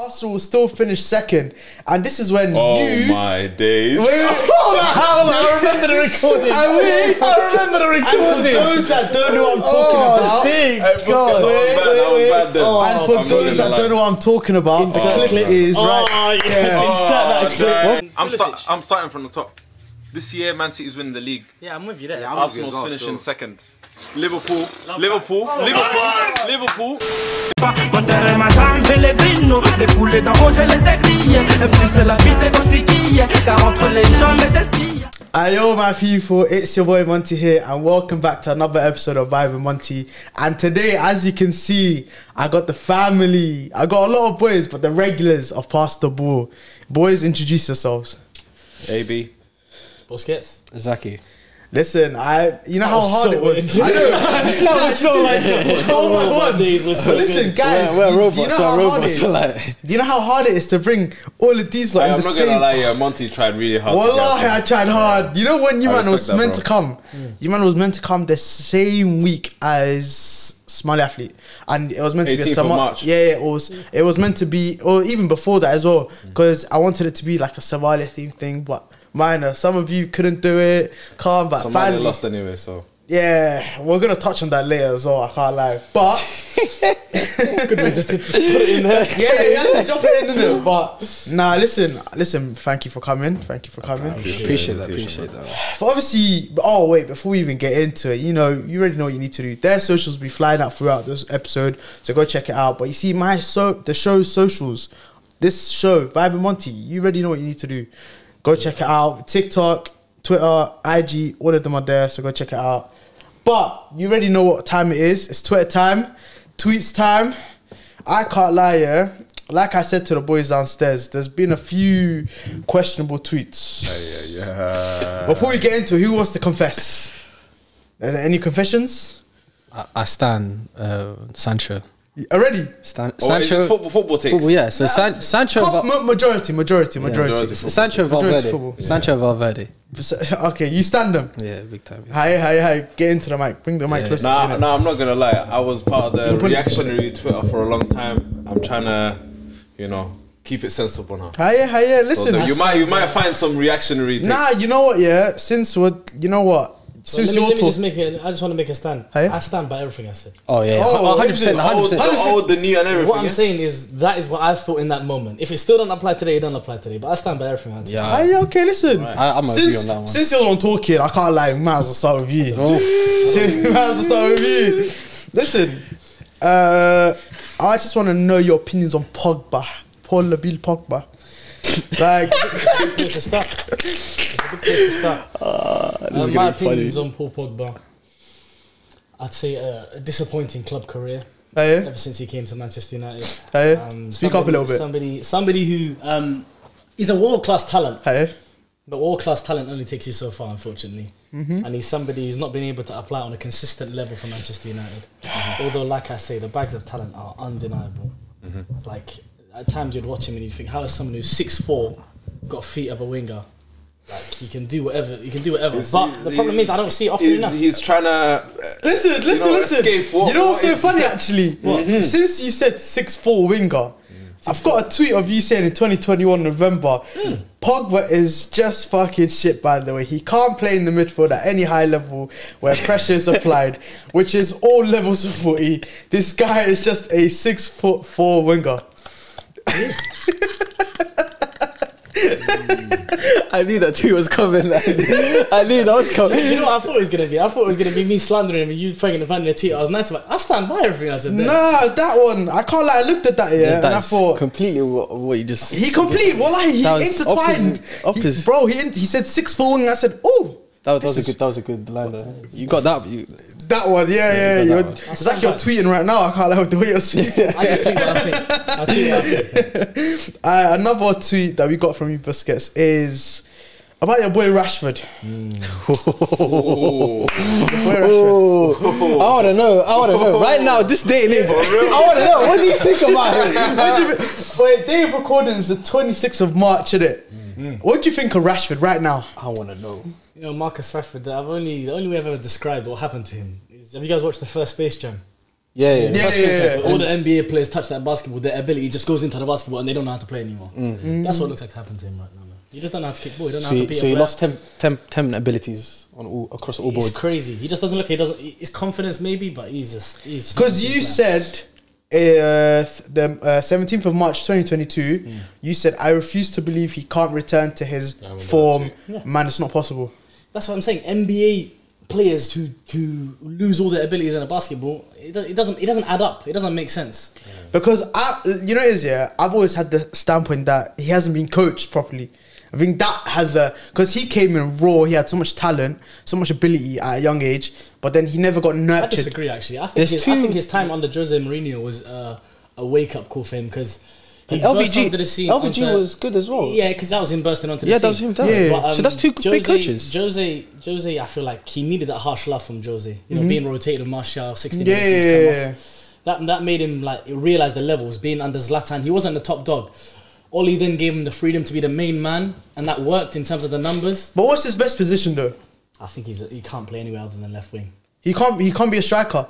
Arsenal will still finish second, and this is when Oh my days! Wait. I remember the recording. I remember the recording. And for those that don't know what I'm talking about, Hey, God. wait. and for those that don't know what I'm talking about, the clip is right. Insert that clip. I'm starting from the top. This year, Man City's winning the league. Yeah, I'm with you there. Arsenal's finishing second. Liverpool. Ayo my people, it's your boy Monti here and welcome back to another episode of Vibe with Monti. And today, as you can see, I got the family. I got a lot of boys, but the regulars have passed the ball. Boys, introduce yourselves. AB. Busquets. Zaki. Listen, you know how hard it was. I know. That was so like, oh my days was so But listen, good. guys, We're robots. do you know how hard it is? Like, Do you know how hard it is to bring all of these like in I'm the not gonna same? lie, yeah, Monty tried really hard. Wallahi, I tried hard. You know when you I man was respect that, meant bro. to come? You man was meant to come the same week as Smiley Athlete, and it was meant to be a 18th of summer. March. Yeah, it was meant to be, or even before that as well, because I wanted it to be like a Somalia themed thing, but minor. Some of you couldn't do it, can't, but Somebody finally lost anyway, so. yeah, we're gonna touch on that later as well. I can't lie, but Good way just to put it in there. yeah, you have to drop it in, innit? But nah, listen. Thank you for coming. appreciate that. But obviously, oh wait, before we even get into it, you already know what you need to do. Their socials will be flying out throughout this episode, so go check it out. But you see, the show's socials, this show, Vibe and Monty, you already know what you need to do. Go check it out. TikTok, Twitter, IG, all of them are there, so go check it out. But you already know what time it is. It's Twitter time, tweets time. I can't lie, yeah. Like I said to the boys downstairs, there's been a few questionable tweets. Yeah. Before we get into it, who wants to confess? Are there any confessions? I stand Sancho. Already? Oh, it's Sancho. football takes. Football, yeah. So Sancho. Majority. Sancho Majority football. Valverde. Sancho Valverde. Okay, you stand them. Yeah, big time. Yeah. Hi. Get into the mic. Bring the mic closer to you. Nah, I'm not gonna lie. I was part of the put it- reactionary Twitter for a long time. I'm trying to, keep it sensible now. Hiya. Listen. So you might find some reactionary takes. Nah, you know what, yeah? Since you're Let me I just want to make a stand. Hey? I stand by everything I said. Oh yeah. Oh, 100%. 100%. The old, the new, and everything. What I'm saying is that is what I thought in that moment. If it still don't apply today, it don't apply today. But I stand by everything I said. Yeah. Hiya, okay, listen. I'm agree on that one. Since you're on talking, I can't lie. Might as well start with you. Might as well start with you. Listen, I just want to know your opinions on Pogba. Paul Nabil Pogba. Like, Good place to start. It's a good place to start. My opinions on Paul Pogba. I'd say a disappointing club career hiya. ever since he came to Manchester United. Hiya. Speak up a little bit. Somebody who is a world class talent. Hiya. But world class talent only takes you so far, unfortunately. And he's somebody who's not been able to apply on a consistent level for Manchester United. Although, like I say, the bags of talent are undeniable. Like, at times you'd watch him and you think, how is someone who's 6'4", got feet of a winger? Like, he can do whatever. But the problem is, I don't see it often enough. He's trying to Listen. escape what- You know what's what so is- funny actually? Since you said 6'4" winger, I've got a tweet of you saying in 2021 November, Pogba is just fucking shit, by the way. He can't play in the midfield at any high level where pressure is applied, which is all levels of footy. This guy is just a 6'4" winger. I knew that tweet was coming. I knew that was coming. You know what I thought it was gonna be? I thought it was gonna be me slandering him and you fucking finding a tweet. I was nice about. I stand by everything I said there. Nah, that one, I can't lie. I looked at that, yeah, and I thought completely what you just. he complete. Wallahi, he That was intertwined. opposite. Bro, he said 6'4", and I said, oh. That was a good line though. You got that. That one, yeah. you got that one. It's like you're tweeting right now. I can't lie with the way you're speaking. I just tweet what I think. I tweet what I think. Another tweet that we got from you, Busquets, is about your boy Rashford. Oh, I want to know. Right now, this day and age, I want to know. What do you think about him? Wait, day of recording is the 26th of March, innit? What do you think of Rashford right now? I want to know. You know, Marcus Rashford. The only way I've ever described what happened to him is. Have you guys watched the first Space Jam? Yeah. All the NBA players touch that basketball, their ability just goes into the basketball and they don't know how to play anymore. That's what looks like happened to him right now, man. You just don't know how to kick ball. You don't know how to beat So he lost 10 abilities across all boards. It's crazy. He just doesn't look. His confidence maybe, but he's just. Because you said the 17th of March 2022, you said, I refuse to believe he can't return to his form. Man, it's not possible. That's what I'm saying. NBA players who lose all their abilities in a basketball, it doesn't add up. It doesn't make sense. Because I've always had the standpoint that he hasn't been coached properly. I think that has because he came in raw. He had so much talent, so much ability at a young age, but then he never got nurtured. I disagree. Actually, I think his time under Jose Mourinho was a wake up call for him, because LVG was good as well. Yeah, because that was him bursting onto the scene. Yeah, that was him. But, so that's two big coaches. Jose, I feel like he needed that harsh love from Jose. You know, being rotated with Martial, 60 minutes. That made him like realize the levels. Being under Zlatan, he wasn't the top dog. Oli then gave him the freedom to be the main man, and that worked in terms of the numbers. But what's his best position though? I think he can't play anywhere other than left wing. He can't be a striker.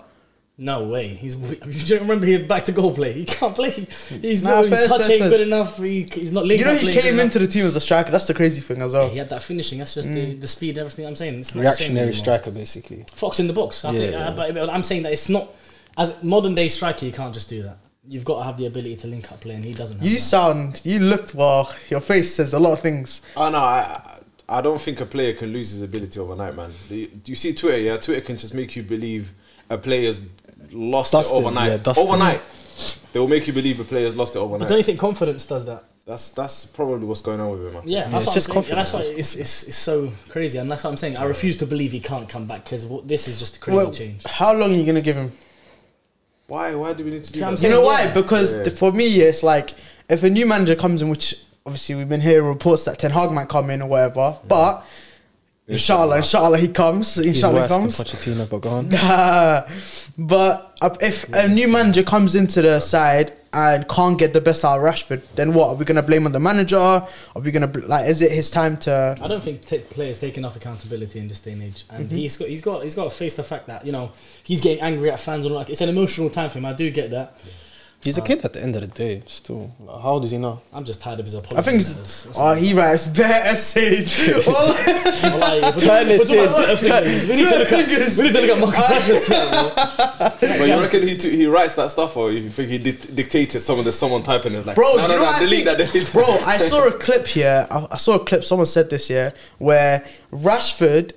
No way. You don't remember his back to goal play. He can't play. His touch ain't good enough. He's not linked. You know, he came into the team as a striker. That's the crazy thing as well. Yeah, he had that finishing. That's just the speed, everything I'm saying. It's not reactionary striker, basically. Fox in the box. I think, but I'm saying that it's not, as modern day striker, you can't just do that. You've got to have the ability to link up play, and he doesn't have You looked, well, your face says a lot of things. Oh no, I don't think a player can lose his ability overnight, man. Do you see Twitter? Yeah, Twitter can just make you believe a player's lost it overnight. Overnight, they will make you believe a player's lost it overnight. But don't you think confidence does that? That's probably what's going on with him, man. Yeah, that's just confidence. That's why it's so crazy, and that's what I'm saying. I refuse to believe he can't come back, because this is just a crazy change. How long are you gonna give him? Why do we need to do that? You know why? Because for me, it's like if a new manager comes in, which obviously we've been hearing reports that Ten Hag might come in or whatever, but inshallah he comes. Inshallah he comes. Pochettino, but go on. But if a new manager comes into the side and can't get the best out of Rashford, then what? Are we gonna blame on the manager? Are we gonna is it his time to? I don't think players take enough accountability in this day and age, and he's got to face the fact that, you know, he's getting angry at fans and all that. It's an emotional time for him. I do get that. He's a kid at the end of the day. Still, how old is he now? I'm just tired of his apologies. I think he writes bare essays. We need to look at Marcus Rashford's. But you reckon he writes that stuff, or you think he dictated someone typing it like, bro, delete that. Bro, I saw a clip here. I saw a clip. Someone said this here, where Rashford,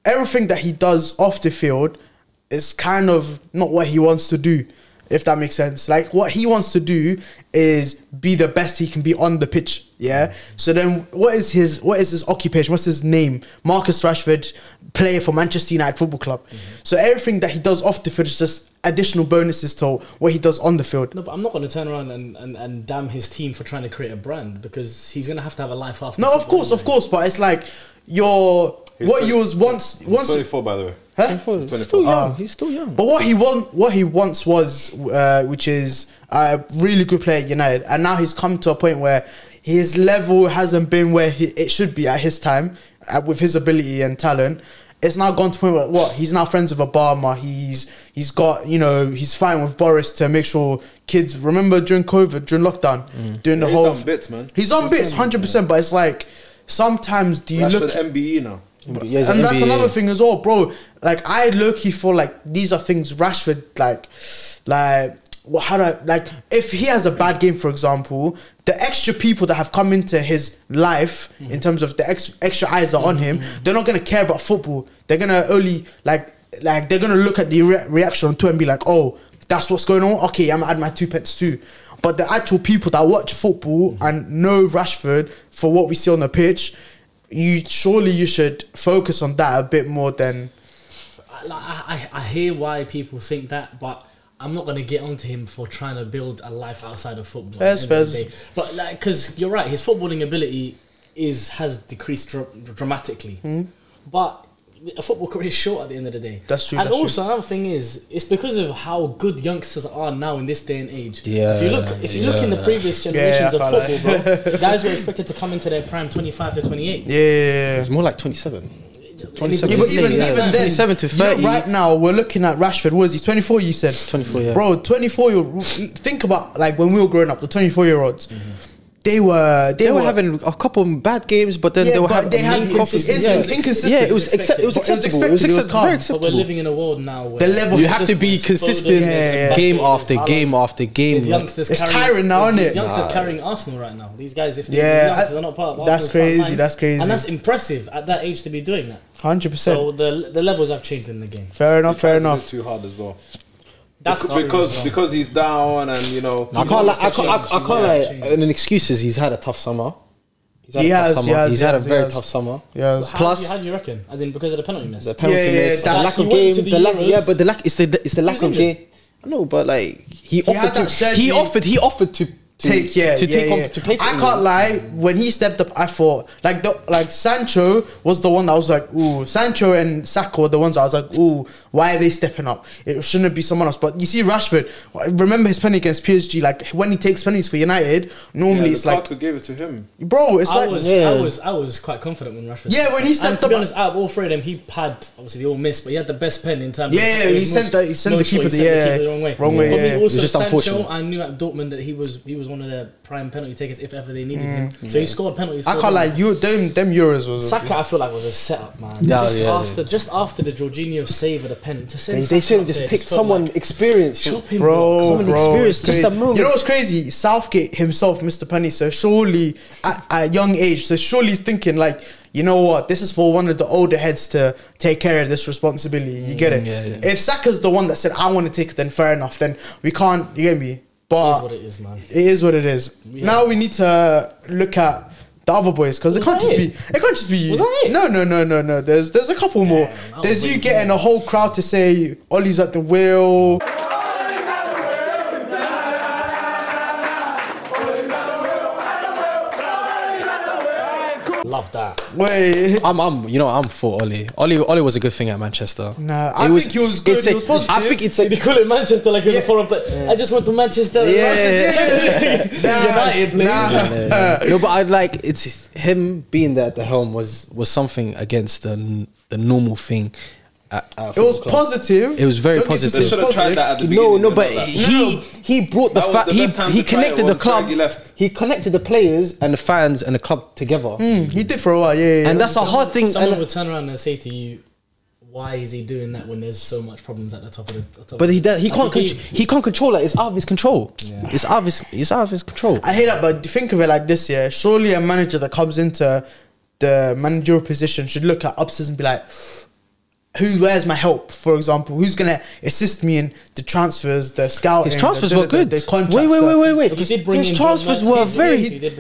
everything that he does off the field is kind of not what he wants to do. If that makes sense. Like, what he wants to do is be the best he can be on the pitch. Yeah. So then what is his occupation? What's his name? Marcus Rashford, player for Manchester United Football Club. So everything that he does off the field is just additional bonuses to what he does on the field. No, but I'm not going to turn around and damn his team for trying to create a brand, because he's going to have a life after. No, of course, but it's like once 24, by the way. Huh? He's still young. He's still young. But what he once was, which is a really good player at United, and now he's come to a point where his level hasn't been where it should be at his time, with his ability and talent. It's now gone to a point where he's now friends with Obama. He's got, you know, he's fighting with Boris to make sure kids remember during COVID, during lockdown, doing the whole. He's on bits, man. He's on bits, 100%. But it's like sometimes do you look at MBE now? And that's another thing as well, bro. Like, I low-key feel like these are things Rashford, if he has a bad game, for example, the extra people that have come into his life, in terms of the extra eyes that are on him, they're not going to care about football. They're going to only, they're going to look at the reaction on Twitter and be like, oh, that's what's going on? Okay, I'm going to add my 2 pence too. But the actual people that watch football and know Rashford for what we see on the pitch, you should focus on that a bit more than. I hear why people think that, but I'm not going to get onto him for trying to build a life outside of football. But because you're right, his footballing ability has decreased dramatically. But a football career is short at the end of the day. That's true. And also another thing is, it's because of how good youngsters are now in this day and age. Yeah. If you look in the previous generations of football, bro, guys were expected to come into their prime 25 to 28. Yeah. It's more like 27. 27. Yeah, but even then, 27 to 30. You know, right now we're looking at Rashford. What is he? 24. You said 24. Yeah, bro. 24. Think about like when we were growing up, the 24-year-olds. They were having a couple of bad games, but then they had inconsistent. Yeah, it was acceptable. It was very acceptable. But we're living in a world now where the level you have to be consistent game after game after game. It's tiring now, isn't it? These youngsters carrying Arsenal right now. These guys, if they're youngsters are not part of Arsenal, that's crazy. That's crazy, and that's impressive at that age to be doing that. 100%. So the levels have changed in the game. Fair enough. Too hard as well. That's because he's down and you know. I can't lie. An excuse is he's had a tough summer. He's had a very tough summer. Yes. Plus, how do you reckon? As in because of the penalty miss. The penalty miss, the lack of game, but the lack. It's the lack of game. No, but like he offered to play for I can't lie. When he stepped up, I thought like Sancho was the one that was like, ooh. Sancho and Saka were the ones that I was like, ooh. Why are they stepping up? It shouldn't be someone else. But you see, Rashford. Remember his penalty against PSG? Like when he takes penalties for United, normally it's like Lukaku gave it to him, bro. It's I was quite confident when Rashford. Yeah, when he stepped up. To be honest, out of all three of them, he had obviously they all missed, but he had the best pen in terms. Yeah, he sent the keeper the wrong way. For me, also just Sancho, I knew at Dortmund that he was one of the prime penalty takers if ever they needed him. So he scored penalties. I can't lie. Them Euros was Saka. I feel like was a setup, man. Just after the Jorginho save of the pen to send. They should have just picked someone experienced, bro. Someone experienced. Just a moment. You know what's crazy? Southgate himself missed the penny. So surely at a young age, he's thinking like, you know what? This is for one of the older heads to take care of this responsibility. You get it? Yeah. If Saka's the one that said I want to take it, then fair enough. Then we can't. You get me? But it is what it is, man. It is what it is. Now we need to look at the other boys because it can't just be you. Was that it? No. There's a couple more. There's you getting a whole crowd to say Ollie's at the wheel. Love that. Wait, I'm for Ollie. Ollie was a good thing at Manchester. No, I think he was good. He was positive. I think it's like they call it Manchester like it's a foreign player. I just went to Manchester. United, please. No, but I like it's him being there at the helm was something against the normal thing. It was positive. It was very positive. They should have tried that at the beginning. No, but he brought the fact he connected the club. He connected the players and the fans and the club together. He did for a while, yeah. And that's a hard thing. Someone would turn around and say to you, "Why is he doing that when there's so much problems at the top of the?" But he can't control it. It's out of his control. Yeah. It's out of his control. I hate that, but think of it like this: yeah, surely a manager that comes into the managerial position should look at upstairs and be like, where's my help, for example? Who's going to assist me in the transfers, the scouting? His transfers were good. The contracts. Wait. His transfers were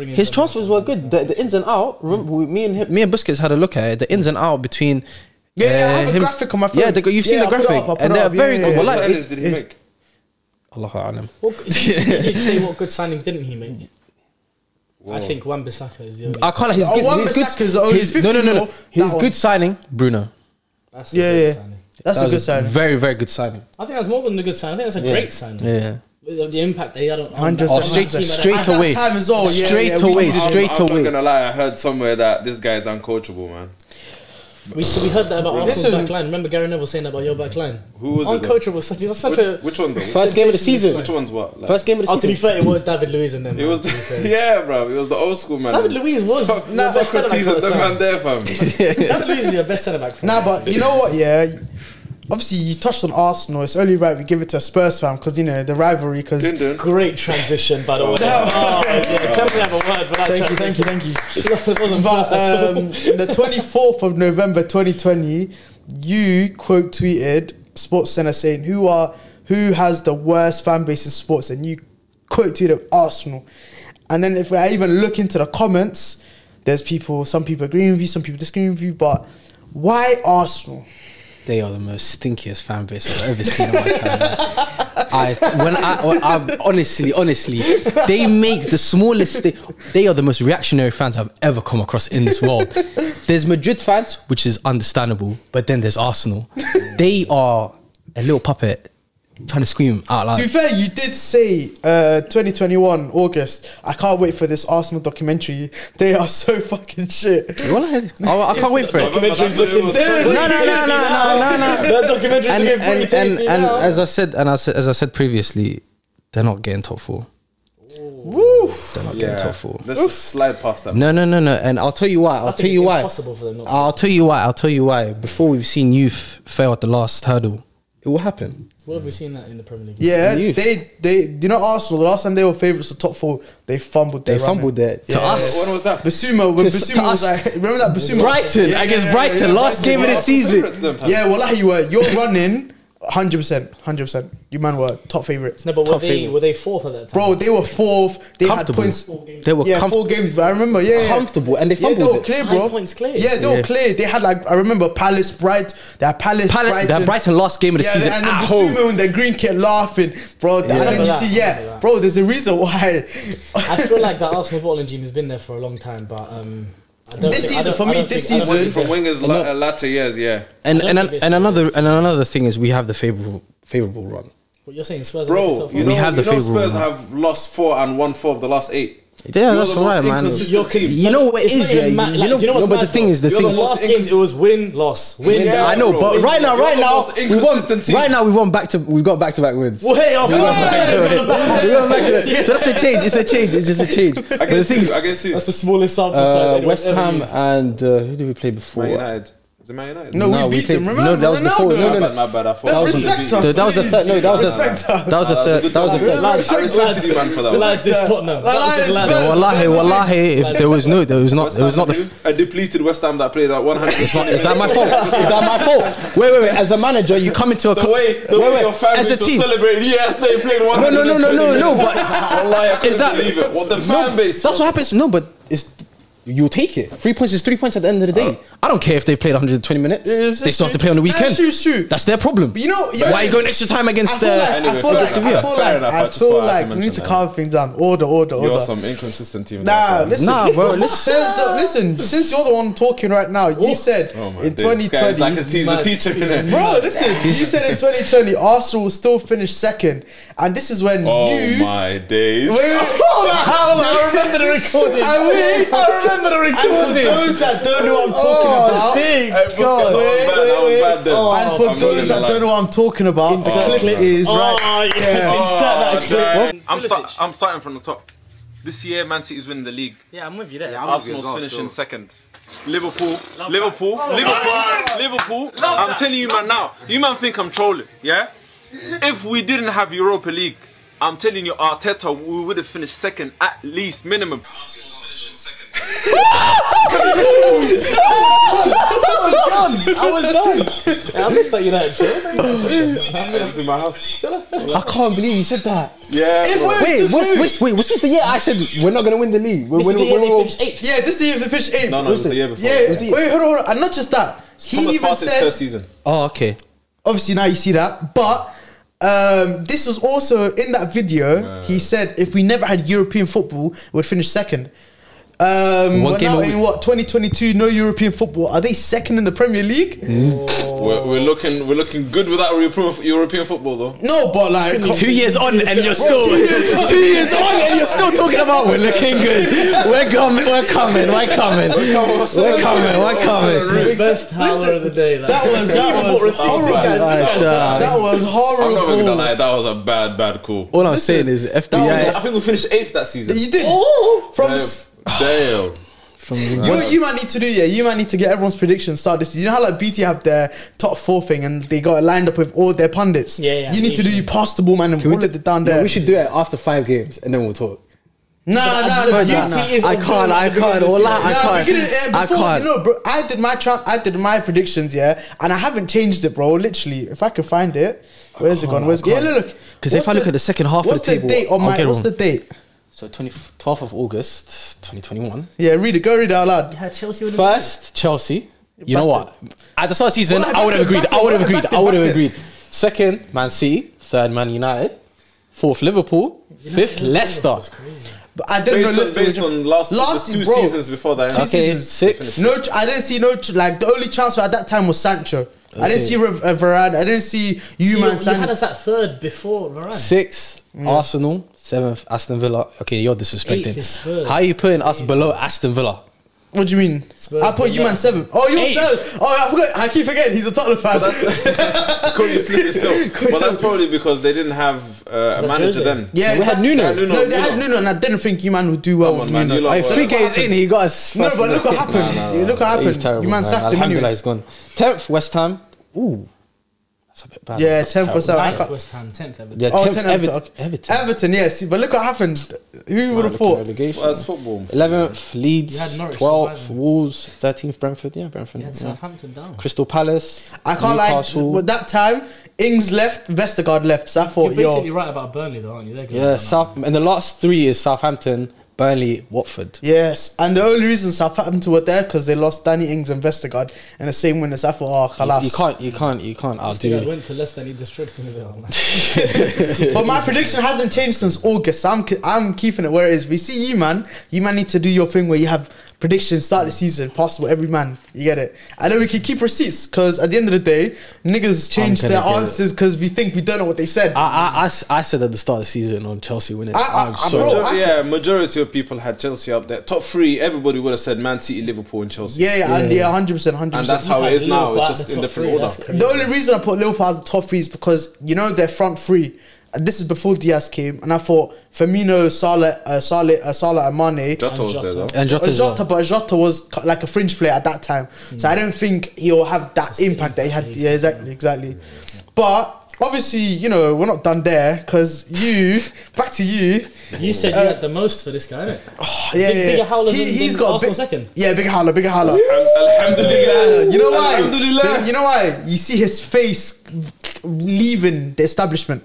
His transfers were good. The ins and out. Remember, me and Busquets had a look at it. The ins and out between. I have a graphic on my phone. Yeah, you've seen the graphic, and they're very good. What signings did he make? Allahu A'lam. Did you say what good signings didn't he make? Whoa. I think Wan-Bissaka is the only. I can't. His good signing, Bruno. That's a good signing. That's a good signing. Very, very good signing. I think that's more than a good signing. I think that's a great signing. Yeah. The impact they had on straight away. Straight away. I'm not gonna lie. I heard somewhere that this guy is uncoachable, man. We heard that about Arsenal's back line. Remember Gary Neville saying that about your back line? Who was uncoachable? Which one though? First game of the season. Which one's what? Like, first game of the season. To be fair, it was David Luiz and them. It was bro. It was the old school man. David Luiz was Socrates and the man there, fam. David Luiz is your best centre back. But you know what? Yeah. Obviously, you touched on Arsenal. It's only right we give it to a Spurs fan because the rivalry. Great transition, by the way. Can we have a word for that? Thank you. It wasn't fast at all. The 24th of November 2020, you quote tweeted Sports Center saying who has the worst fan base in sports, and you quote tweeted Arsenal. And then if I even look into the comments, there's some people agreeing with you, some people disagreeing with you, but why Arsenal? They are the most stinkiest fan base I've ever seen in my time. Honestly, they make the smallest. They are the most reactionary fans I've ever come across in this world. There's Madrid fans, which is understandable, but then there's Arsenal. They are a little puppet trying to scream out loud. To be fair, you did say 2021 August. I can't wait for this Arsenal documentary. They are so fucking shit. I can't wait for it. Documentary's looking. No. That documentary's looking pretty tasty And now. as I said previously, they're not getting top 4. Woo! They're not getting top 4. Let's just slide past that. No. And I'll tell you why. I think it's impossible for them not to. I'll tell you why. Before we've seen youth fail at the last hurdle, it will happen. Where have we seen that in the Premier League? Yeah, they you know Arsenal, the last time they were favourites for top 4, they fumbled their To us. When was that? Basuma, when Basuma was like, remember that Basuma? Brighton against Brighton, last game of the season. Yeah, wallahi, you're running 100%. You man were top favourites. No, but were they fourth at that time? Bro, they were 4th. They had points. They were 4 games. I remember. comfortable, and they Yeah, fumbled they were it. clear, bro. 9 points clear. Yeah, they were clear. They had like, I remember Palace, They had Palace, Brighton. That Brighton last game of the season and then at home. Basuma and the green kit laughing, bro. And then you see, bro, there's a reason why. I feel like the Arsenal footballing team has been there for a long time, but this season, From Wenger's latter years, yeah. And another thing is we have the favourable run. What you're saying, Spurs? Bro, you know Spurs have lost 4 and won 4 of the last 8. Yeah, that's alright, man. You know what it is, yeah. You know what's the thing is the last games it was win, loss, win. Yeah, I know, but right now, we won back to. We've got back-to-back wins. Way off. That's a change. It's a change. It's just a change. But the thing is, that's the smallest sample size. West Ham and who did we play before? Man United. Is it Man United? No, we beat them. Remember? No, that was before. No. My bad. I thought That was the third. No, that was the third. I respected you, man, for that. Lads, it's Tottenham. Wallahi, if there was not a depleted West Ham that played at 100. Is that my fault? Is that my fault? Wait. As a manager, you come into a the way your family as a team celebrating. Yes, they played 100. No. But is that believe it? What the fan base? That's what happens. No, but it's. You'll take it. 3 points is 3 points at the end of the day. I don't care if they played 120 minutes. They still have to play on the weekend. That's their problem. But you know, why are you going extra time against I feel like we need to calm things down. Order. You're some inconsistent team. Bro. Listen. Since you're the one talking right now, you said in 2020. I can tease the teacher in it. Bro, listen. You said in 2020 Arsenal will still finish second, and this is when you. Oh my days! I remember the recording. And for those that don't know what I'm talking about, and for those that don't know what I'm talking about, the clip is right. Insert that clip. I'm starting from the top. This year, Man City's winning the league. Yeah, I'm with you there. Arsenal's finishing second. Liverpool. I'm telling you, man, now. You man think I'm trolling, yeah? If we didn't have Europa League, I'm telling you, Arteta, we would have finished second at least, minimum. I was done. I missed that United show. It's in my house. I can't believe you said that. Yeah. Wait, was this the year I said we're not going to win the league? This is the year they finished 8th. Yeah, this is the year they finished 8th. No, it's the year before. Yeah. Wait, hold on. And not just that. He even said first season. Oh, okay. Obviously now you see that, but this was also in that video. He said if we never had European football, we'd finish second. We're now in 2022, no European football. Are they second in the Premier League? We're looking good without European football though. No, but like 2 years on and you're still 2 years on and you're still talking about we're looking good. We're coming. Best howler of the day. That was horrible. That was horrible. I'm not even gonna lie, that was a bad call. All I'm saying is FBI. I think we finished 8th that season. You did from. Damn. You know what you might need to do, yeah? You might need to get everyone's predictions start this. You know how like BT have their top 4 thing and they got it lined up with all their pundits? Yeah. You need to do you pass the ball, man, and pull it down there. We should do it after 5 games and then we'll talk. Nah. I can't. No, bro. I did my predictions, yeah, and I haven't changed it, bro. Literally, if I can find it, where's it gone? Yeah, look. Because if I look at the second half of the table, what's the date? So 12th of August, 2021. Yeah, go read it out loud. Yeah, Chelsea first, Chelsea. You know what? At the start of the season, I would have agreed. Second, Man City. Third, Man United. Fourth, Liverpool. Fifth, Leicester. But I didn't know based on last 2 seasons before that. Okay, sixth. I didn't see like the only transfer at that time was Sancho. I didn't see Varane. I didn't see you, man. You had us at 3rd before Varane. 6th, Arsenal. 7th, Aston Villa. Okay, you're disrespecting. 8th is Spurs. How are you putting us below Aston Villa? What do you mean? Spurs I put you, man, 7. Oh, you're 7. Oh, I forgot. I keep forgetting he's a Tottenham fan. Call you slippery still. But that's probably because they didn't have a manager then. Yeah, we had Nuno. No, they had Nuno, and I didn't think you, man, would do well with Nuno. 3 games in, he got us. No, but look what happened. Look what happened. You, man, sacked him anyway. He's gone. 10th, West Ham. Ooh. That's a bit bad. Yeah, 10th West Ham. 9th West Ham, 10th Everton. Yeah, 10th Everton. Everton, yeah. See, but look what happened. Who would have thought? First football. 11th, Leeds. 12th, Wolves. 13th, Brentford. Yeah, Brentford. You had Southampton down. Crystal Palace. I can't Newcastle. lie. But that time, Ings left, Vestergaard left. So I thought, You're basically right about Burnley, though, aren't you? And the last 3 is Southampton, Burnley, Watford. Yes, and the only reason Southampton were there because they lost Danny Ings and Vestergaard in the same winners. I thought, oh, khalas. You can't outdo. I went to Leicester and he destroyed Finley. But my prediction hasn't changed since August. So I'm keeping it where it is. We see you, man. You, man, need to do your thing where you have predictions start the season, possible every man. You get it? And then we can keep receipts because at the end of the day, niggas change their answers because we think we don't know what they said. I said at the start of the season on Chelsea winning. Majority of people had Chelsea up there. Top 3, everybody would have said Man City, Liverpool, and Chelsea. Yeah, 100%. And that's how it is now. It's just in different order. The only reason I put Liverpool at the top 3 is because you know their front 3. This is before Diaz came, and I thought Firmino, Salah, and Mane. Jota was there though. And Jota, but Jota was like a fringe player at that time, so I don't think he'll have that impact that he had. Yeah, exactly. But obviously, you know, we're not done there because back to you. You said you had the most for this guy, innit? Oh, yeah, Bigger howlers he's got Arsenal second. Yeah, bigger howler. Alhamdulillah. You know why? Alhamdulillah. You know why? You see his face leaving the establishment.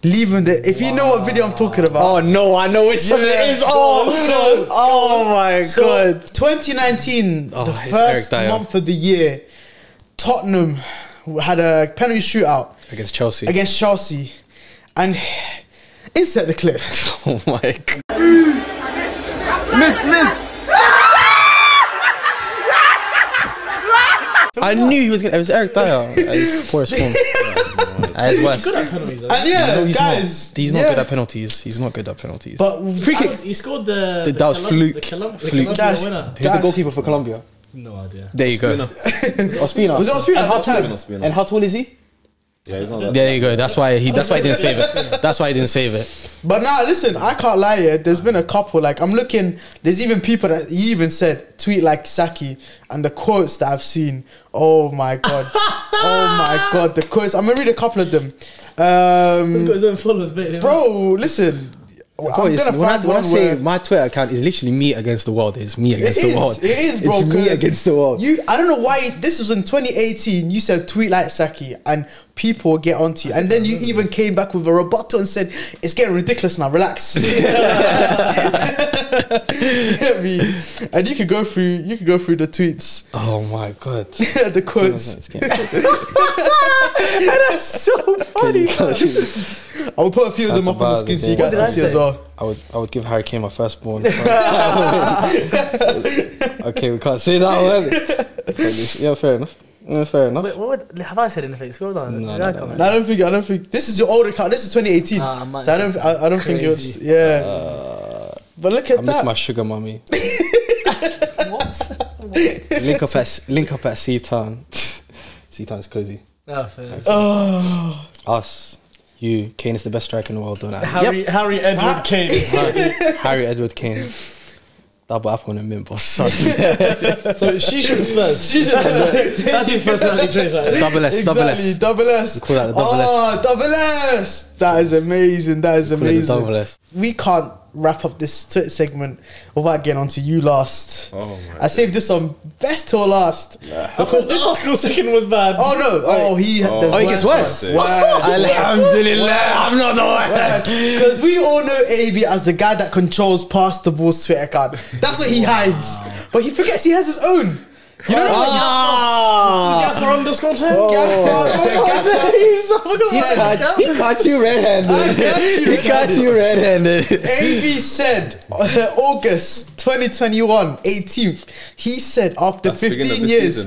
If you know what video I'm talking about. Oh no, I know which one it is. Oh my god. 2019, the first month of the year, Tottenham had a penalty shootout against Chelsea. And insert the clip. Oh my god. Miss. I knew he was gonna. It was Eric Dyer at his poorest form. At his worst. He's good at penalties, though. And he's guys, he's not good at penalties. He's not good at penalties. But free kick. He scored the that was fluke. The Colombia winner. Who's the goalkeeper for Colombia? No idea. There you go. Ospina. Was it Ospina at that time? And how tall is he? Yeah, he's not that. There you go. That's why he didn't save it. That's why he didn't save it. But now, listen, I can't lie here. There's been a couple. Like I'm looking. There's even people that he even said tweet like Saki, and the quotes that I've seen. Oh my god. The quotes. I'm gonna read a couple of them. He's got his own followers, bro. Listen. When I say my Twitter account is literally me against the world. It's me against the world. It is, bro. It's me against the world. I don't know why. This was in 2018. You said tweet like Saki, and people will get onto you. And then you even came back with a rebuttal and said it's getting ridiculous now. Relax. Get me? And you could go through the tweets. Oh my god. The quotes. That's so funny. I'll put a few of them up on the screen so you guys can see as well. I would give Harry Kane my firstborn. Okay, we can't say that one. Yeah, fair enough. Wait, have I said anything? Scroll down. No, I don't think. This is your older account. This is 2018. So I don't think it's. Yeah. But look at that. I miss my sugar mummy. What? Link up at Seatown. Seatown's cozy. Oh, fair. Oh. Us. You. Kane is the best striker in the world, don't I? Harry Edward Kane. Harry Edward Kane. Double apple and a mint, boss. So she should Spurs. That's his personality trait, right? Double S. Double S. We call that the double S. Oh, double S. That is amazing. Double S. We can't wrap up this Twitter segment without getting onto you last. Oh my I saved this on best till last. Because this Arsenal second was bad. Oh no! He gets worse. Alhamdulillah, I'm not the worst. Because we all know AV as the guy that controls past the ball's Twitter account. That's what he hides. But he forgets he has his own. You know what? Gaffer underscore 10. Gaffer. He caught you red-handed. AV said August 2021, 18th. He said after 15 years.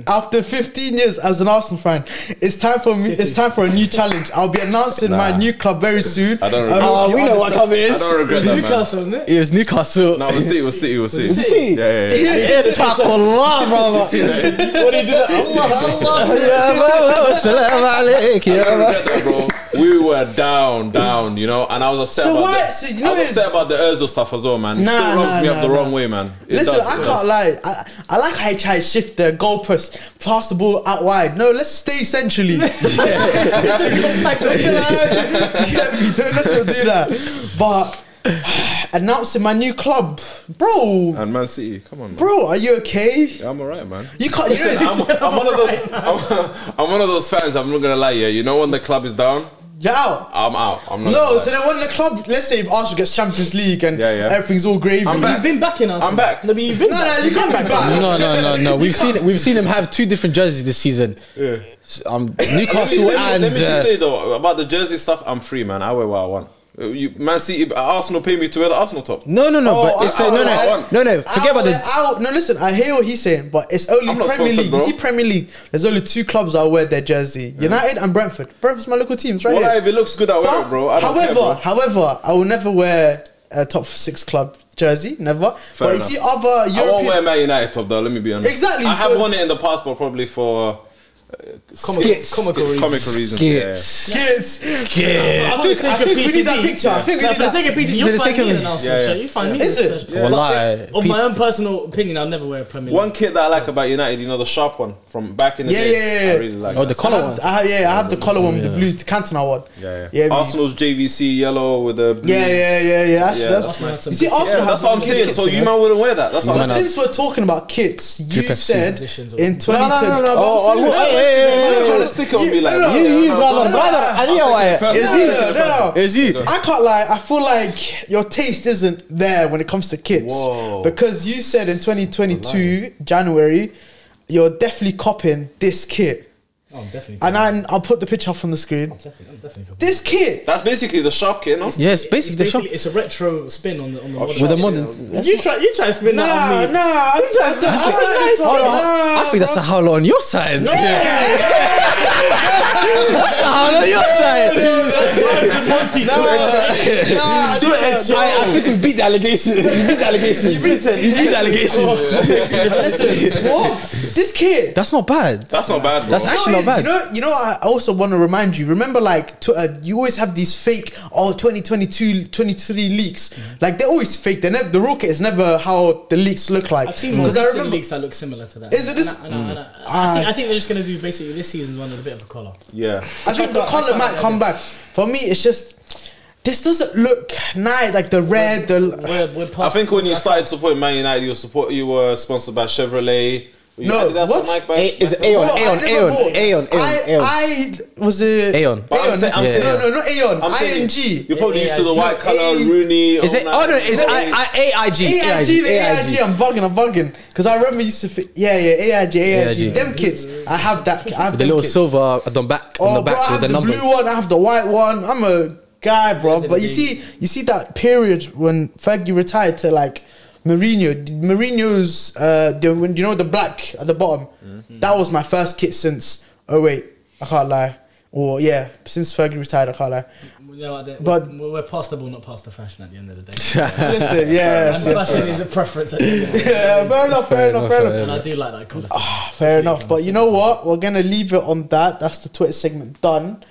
After 15 years as an Arsenal fan, it's time for me. It's time for a new challenge. I'll be announcing my new club very soon. I don't regret. We know what club it is. I don't regret that, man. Newcastle, isn't it? It was Newcastle. No, we'll see. We'll see. Yeah. Allah, brother. What do you do? Allah. Salam alaikum. I don't regret that, bro. We were down, you know, and I was upset about that. So you know I was upset about the Özil stuff as well, man. It still rubs me up the wrong way, man. Listen, I can't lie. I like how you try to shift the goalpost, pass the ball out wide. No, let's stay centrally. Let's not do that. But announcing my new club, bro. And Man City, come on, man. Bro, are you okay? Yeah, I'm alright, man. You can't. You Listen, I'm one of those. I'm one of those fans. I'm not gonna lie, yeah. You know when the club is down, you're out. I'm out. I'm not. No, so then when the club, let's say if Arsenal gets Champions League and everything's all gravy, He's been back in Arsenal. I'm back. No, but you've been No, you can't be back. No. We've seen him have 2 different jerseys this season. Yeah. Newcastle and. Let me just say though about the jersey stuff. I'm free, man. I wear what I want. Man City, Arsenal pay me to wear the Arsenal top. No, but it's no. Forget about the. No, listen, I hear what he's saying, but it's only I'm not Premier sponsored, League. bro. You see, Premier League, there's only 2 clubs I'll wear their jersey: United and Brentford. Brentford's my local teams, right? Well, here. if it looks good, I wear it, bro. I don't care, bro. However, I will never wear a top 6 club jersey, never. Fair but enough. you see, other I European. won't wear Man United top though. Let me be honest. Exactly, I have so- won it in the past, but probably for Comical reasons. Kids. I think we need that picture. I think we No, need for the sake that. of PT, you'll find me in an Arsenal shirt. You find me. Is it? special. Wallahi. Of my own personal opinion, I'll never wear a Premier League. One kit that I like about United, you know, the sharp one from back in the day. Yeah. I really like. Oh, the that. color one. I have the colour one with the blue, the Cantona one. Yeah. Arsenal's JVC yellow with the blue. Yeah. That's You see, Arsenal That's have what I'm good saying. kits, So you you know? man wouldn't wear that. That's what I'm But saying. since we're talking about kits, you FC. said Transitions or in 2020. No. No, I'm not trying to stick on me like You, brother. I know why. It's you. No. I can't lie. I feel like your taste isn't there when it comes to kits. Whoa. Because you said in 2022 January, you're definitely copying this kit. Oh, I'm definitely. And I'll put the picture up on the screen. I'm definitely. This kit. That's basically the sharp kit, no? Yes, basically the shop It's a retro spin on the modern. with the modern. You try to spin that on me. I think that's a howler on your side. That's a howler on your side. Monti I think we beat the allegations. You beat the allegations. Listen, what? This kit. That's not bad. That's not bad, bro. That's actually not bad. You know, I also want to remind you. Remember, like, you always have these fake 2022, 23 leaks. Like, they're always fake. They're never, the real kit is never how the leaks look like. I've seen more recent leaks that look similar to that. Is it this? I think they're just going to do basically this season's one with a bit of a collar. Yeah. I think the colour might come back. For me, it's just this doesn't look nice. Like the red. I think when you started supporting Man United, you were sponsored by Chevrolet. No, what? Is it Aeon? I was a Aeon. No, not Aeon. ING. You're probably used to the white colour, Rooney. Is it? Oh no, it's AIG. AIG. I'm bugging. Because I remember used to. AIG. Them kits. I have that. I have the little silver on the back with the numbers. I have the blue one. I have the white one. I'm a guy, bro. But you see that period when Fergie retired to like Mourinho's when you know the black at the bottom. That was my first kit since 08. I can't lie. Or since Fergie retired, I can't lie. You know what, but we're past the ball, not past the fashion at the end of the day. Listen, fashion is a preference at the end of the day. Fair enough. And I do like that colour. Fair enough. But you know what? We're gonna leave it on that. That's the Twitter segment done.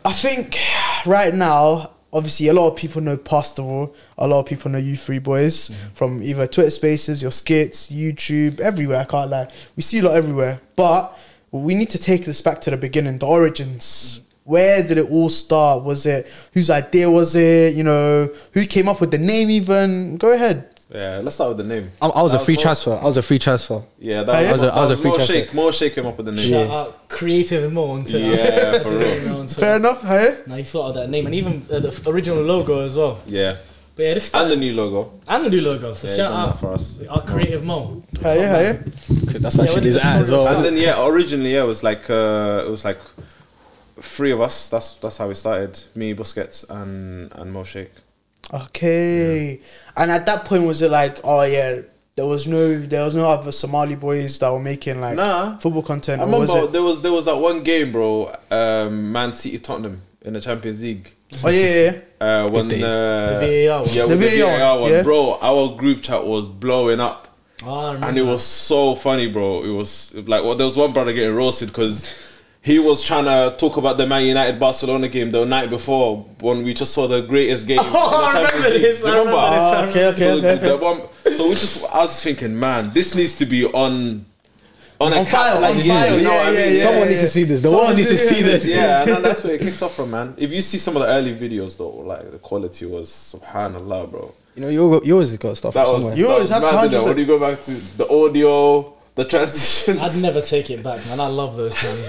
I think right now, obviously, a lot of people know Pastoral. A lot of people know you three boys from either Twitter Spaces, your skits, YouTube, everywhere. I can't lie. We see you lot everywhere. But we need to take this back to the beginning, the origins. Where did it all start? Was it whose idea was it? You know, who came up with the name? Even go ahead. Yeah, let's start with the name. I was a free transfer. Yeah, I was a free transfer. More Shake came up with the name. Shout out Creative Mo on Twitter. Yeah, for real. Fair enough, hey? Now you thought of that name and even the original logo as well. Yeah. But yeah, this and the new logo. So shout out for us. Our Creative Mo. Hey. That's actually his ad as well. And then originally it was like three of us. That's how we started. Me, Busquets, and Mo Shake. Okay. And at that point, was it like, there was no other Somali boys that were making like football content. I remember there was that one game, bro. Man City Tottenham in the Champions League. Oh yeah. When the VAR one. Yeah, The with the VAR VAR one, yeah. bro. Our group chat was blowing up. Oh, And it was so funny, bro. It was like, there was one brother getting roasted because he was trying to talk about the Man United Barcelona game the night before when we just saw the greatest game in the Champions League. This, Remember? Okay. So I was thinking, man, this needs to be on file, like, on file. you know what I mean? Someone needs to see this. The world needs to see this. Yeah, and that's where it kicked off from, man. If you see some of the early videos though, like the quality was subhanallah, bro. You know, you always got stuff That somewhere. was, You always have to 100%. When you go back to the audio, the transitions. I'd never take it back, man. I love those times.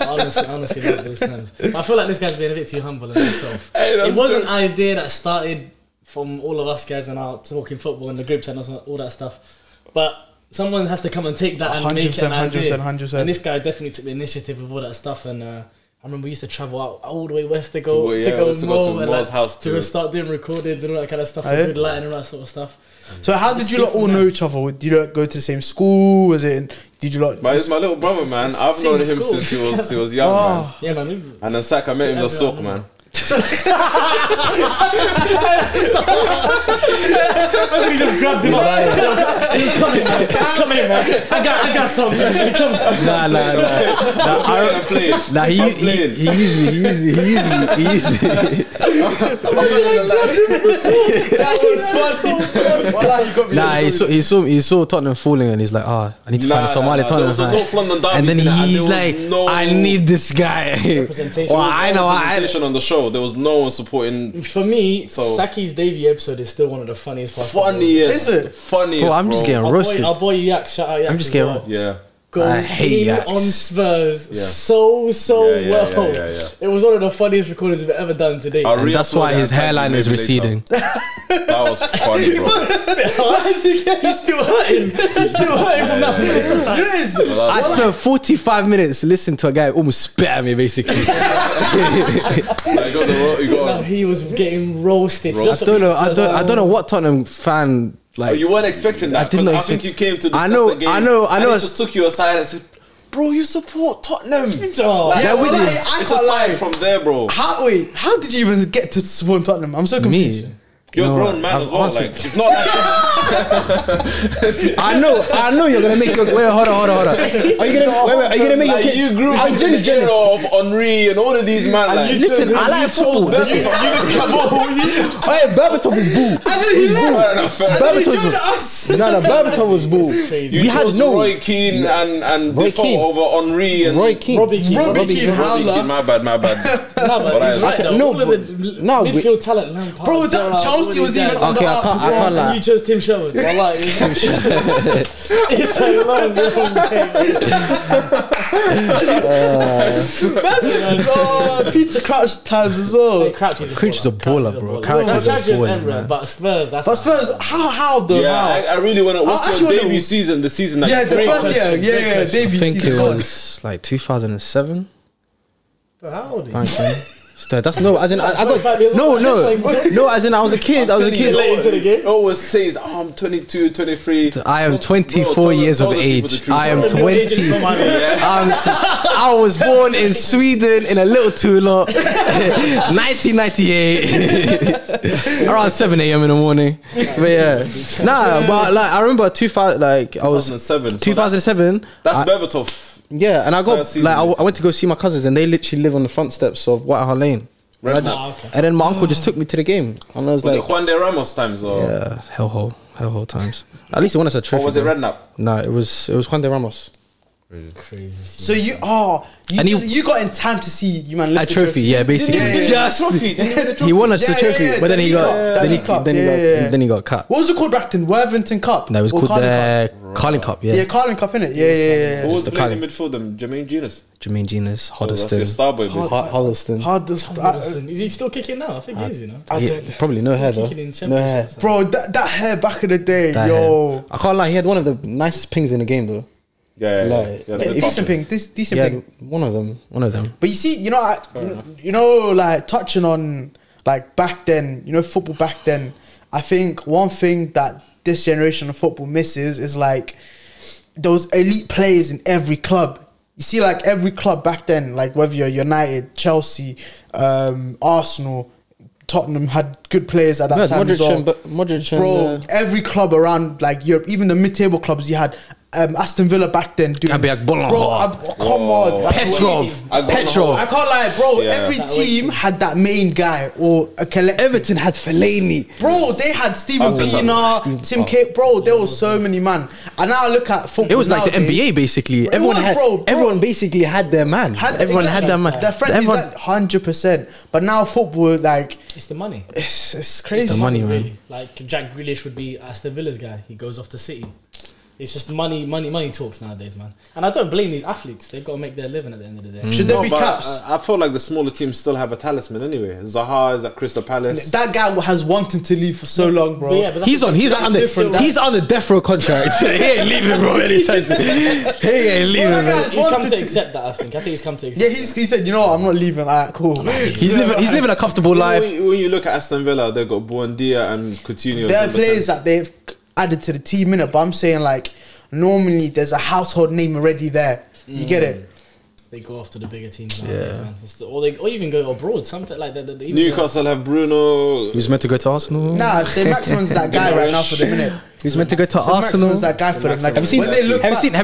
I honestly love those times. I feel like this guy's being a bit too humble in himself. Hey, It wasn't an idea that started from all of us guys and our talking football in the group chat and all that stuff. But someone has to come and take that and make it an idea. 100%. And this guy definitely took the initiative of all that stuff. And I remember we used to travel out all the way west to go to Mo's house to start doing recordings and all that kind of stuff, Oh, and yeah? good lighting and all that sort of stuff. So how did you lot all know each other? Did you lot go to the same school? Did you lot? But it's my little brother, man. I've known him Same since he was young, man. Yeah, man. And then Sack, I met him in the souk, man. He just grabbed him up. Come here, man. I got something. Come on. Nah, he used me. That was funny. Wallah, you got me. Nah, he saw Tottenham falling and he's like, I need to find a Somali Tottenham There was a fan. North London derby And then tonight, and he's there like, was no I need this guy. Representation. Well, I know. representation on the show. There was no one supporting. For me, So- Saki's debut episode is still one of the funniest parts. Funniest, Is it? funniest. Bro, I'm just getting roasted. Our boy Yak, shout out Yak. I'm just as getting- well. Yeah. Goes I hate in Yaks. on Spurs Yeah. so Yeah, well. yeah. It was one of the funniest recordings we've ever done today. I'll And that's re-upload why that his and tag you hairline is maybe later. receding. That was funny, bro. He's still hurting. He's still hurting from that. You know it is. I spent 45 minutes listening to a guy almost spit at me, basically. No, he was getting roasted. Roasted. I don't know what Tottenham fan like. You weren't expecting that. I didn't 'cause I expect- think you came to discuss I know- the game. I know- And he just took you aside and said, "Bro, you support Tottenham." Oh, Like, yeah, it well, just I can't lie. started from there, bro. How did you even get to support Tottenham? I'm so confused. Me. You're a No, grown man I've as well. answered- Like, it's not like I know you're gonna make your wait. Hold on. Are you gonna make your like kid? you grew up in the era of Henri and all of these man. Like, Listen, I like football. Hey, Berbatov was bull. Berbatov was Berbatov was bull. You We had chose no Roy Keane and Roy Defoe Keane. over Henri and Roy Keane. Robbie Keane. Robbie Keane, howler. My bad. No, but he's right though. No, All of the no, midfield talent, Lampard, Bro, that Gerrard, Chelsea all was these even guys. on the Okay, I up can't- as I well. can't lie. And you chose Tim Sherwood. Wallah, it's a long Oh, Peter Crouch times as well. Crouch is a Crouch is a baller, bro. Crouch is a baller, man. But Spurs, that's But Spurs, how though? Yeah, How? I really want to. What's actually your wanna- debut season? The season that Yeah, you the played? first year, yeah, I debut think season. it God. was like 2007. How old are you? Thank you. That's no, as in I 45 years got old. no, as in I was a kid. Late into the game. It always says, I'm 22, 23. I am Bro, 24 tell years the of people age. the truth. I am Your age is 20. so much. I was born in Sweden in a little Tula, 1998, around 7 a.m. in the morning. But yeah, but like I remember 2000, like I was 2007. 2007. That's I- Berbatov. Yeah, and I got First season like I is- went to go see my cousins, and they literally live on the front steps of Whitehall Lane. And, I just- okay. and then my uncle just took me to the game, and I was Was like, it Juan de Ramos times or yeah, hellhole times. At least he won us a trophy. or was it bro. Redknapp? No, it was Juan de Ramos. Crazy. So you And you got in time to see you man lift A the trophy, yeah, basically. Yeah, yeah, yeah. Just Trophy. he won us the Yeah, trophy, yeah, yeah, but then the he League got Cup, the League Cup, yeah. then he got cut. What was it called back then? Worthington Cup. No, it was Or called Carling the Cup? Carling Cup. Yeah, Yeah, Carling Cup, innit? Yeah. Who was the playing in Carling. midfield? Them Jermaine Genius. Jermaine Genius, Oh, that's your Hoddesdon, star boy. basically. Hoddesdon. Hard to Is he still kicking now? I think he is, you know. Probably no hair though. Kicking in No hair. championships. Bro, that hair back in the day, That yo. hair. I can't lie. He had one of the nicest pings in the game though. Yeah, Like, yeah. Decent ping, decent Yeah, ping. one of them. But you see, like touching on like back then, football back then. I think one thing that this generation of football misses is like those elite players in every club. You see, like every club back then, like whether you're United, Chelsea, Arsenal, Tottenham had good players at that time as well. Bro, every club around like Europe, even the mid-table clubs, you had Aston Villa back then. Come on, Petrov. I can't lie, bro. Yeah. Every team had that main guy or a collective. Everton had Fellaini. Bro, they had Steven Pienaar, Tim Cahill. Bro, there was so many, man. And now I look at football. It was like the NBA, basically. Everyone basically had their man. Everyone had their man. Their friend is like 100%. But now football, like... It's the money. It's crazy. It's the money, man. Really. Like Jack Grealish would be Aston Villa's guy. He goes off to City. It's just money talks nowadays, man. And I don't blame these athletes. They've got to make their living at the end of the day. Should there be caps? I feel like the smaller teams still have a talisman anyway. Zaha is at Crystal Palace. That guy has wanted to leave for so long, bro. Yeah, he's on the death row contract. He ain't leaving, bro. Anytime soon. He ain't leaving. He's come to accept that. I think he's come to accept. Yeah, he said, you know what, I'm not leaving. Alright, cool. He's living a comfortable life. When you look at Aston Villa, they've got Buendia and Coutinho. They're players that they've added to the team, innit? But I'm saying like, normally there's a household name already there. You get it? They go after the bigger teams nowadays, man. Or even go abroad. Something like that. Newcastle have Bruno. He's meant to go to Arsenal. Nah, say Maximan's that guy right now for the minute. He's meant to go to Arsenal. Maximan's that guy for them. Like, have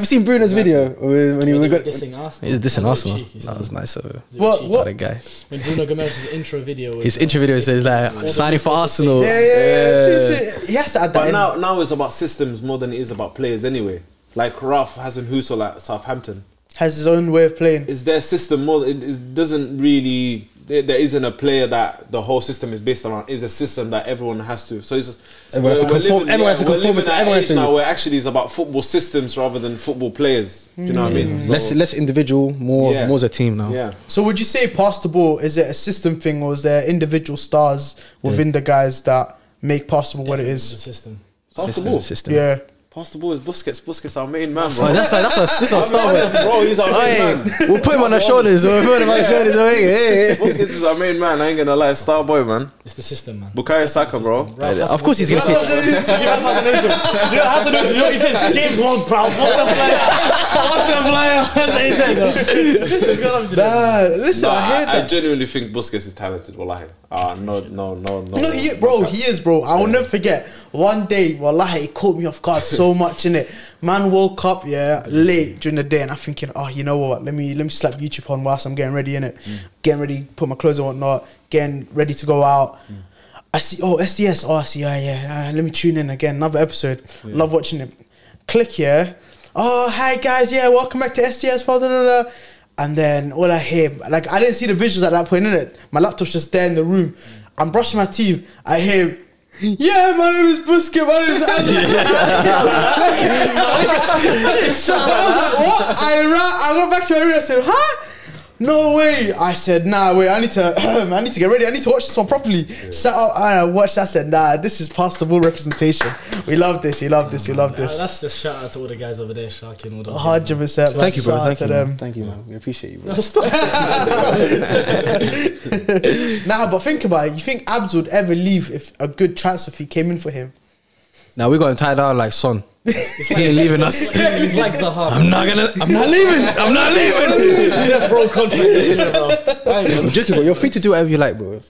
you seen Bruno's video when he was dissing Arsenal? He was dissing Arsenal. That was nice of him. What a guy. When Bruno Gomes' intro video. His intro video says like signing for Arsenal. Yeah. He has to add that. But now it's about systems more than it is about players anyway. Like Ralph Hasenhuttl at Southampton has his own way of playing. It's their system more. It doesn't really. There isn't a player that the whole system is based around. It's a system that everyone has to. So it's everyone has to conform. Everyone has to conform to everyone. Now where actually it's about football systems rather than football players. Do you know what I mean? So, less individual, more as a team now. Yeah. So would you say pass the ball, is it a system thing or is there individual stars within the guys that make pass the ball what it is? The system. Pass the ball. System. Yeah. Pass the ball is Busquets our main man, bro. This is our star, bro. He's our main man. We'll put him on our shoulders. Busquets is our main man. I ain't gonna lie, star boy, man. It's the system, man. Bukayo Saka, bro. Of course he's gonna say. He says James Ward-Prowse. What a player! That's what he said. The system's got to do. Listen, I hear that. I genuinely think Busquets is talented. Wallahi. No. He is, bro. I will never forget. One day, wallahi, it caught me off guard so much, innit? Man woke up, late during the day, and I'm thinking, oh, you know what? Let me slap YouTube on whilst I'm getting ready, innit? Getting ready, put my clothes on and whatnot, getting ready to go out. I see, SDS. I see, let me tune in again. Another episode. Love watching it. Click here. Oh, hi guys, welcome back to SDS. And then all I hear, like, I didn't see the visuals at that point, innit? My laptop's just there in the room. I'm brushing my teeth. I hear, my name is Busquets. My name is Andy. So I was like, what? I went back to my room and I said, huh? No way. I said, nah, wait, I need to get ready. I need to watch this one properly. Sat up and I watched that. I said, nah, this is past the ball representation. We love this. That's just shout out to all the guys over there, Sharky and all that. 100%. Thank you, bro. Thank you, man. We appreciate you, bro. Nah, but think about it. You think Abs would ever leave if a good transfer fee came in for him? Now we got him tied down like Son. He ain't leaving us. He's like Zaha. I'm not leaving. Death row contract, bro. Objective, bro. You're free to do whatever you like, bro.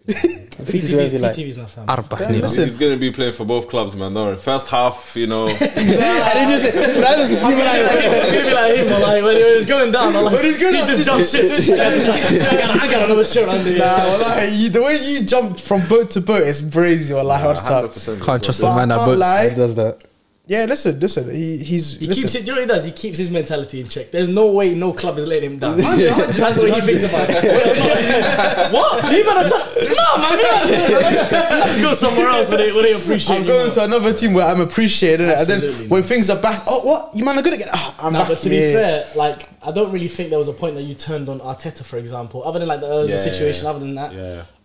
PTV's not family. Listen, he's gonna be playing for both clubs, man. Don't worry. First half, I'm gonna be like him, like when it was going down, I'm like, he just jumped shit. I got another shot under here. Nah, the way you jump from boat to boat is crazy. Can't trust the man that does that. Yeah, listen. He keeps it. You know what he does? He keeps his mentality in check. There's no way no club is letting him down. That's the way he thinks about it. What? You better no, man. Let's go somewhere else where they appreciate. I'm going to another team where I'm appreciated, and then when things are back, what? You man are good again. I'm back. But to be fair, like, I don't really think there was a point that you turned on Arteta, for example. Other than like the Ozil situation, other than that.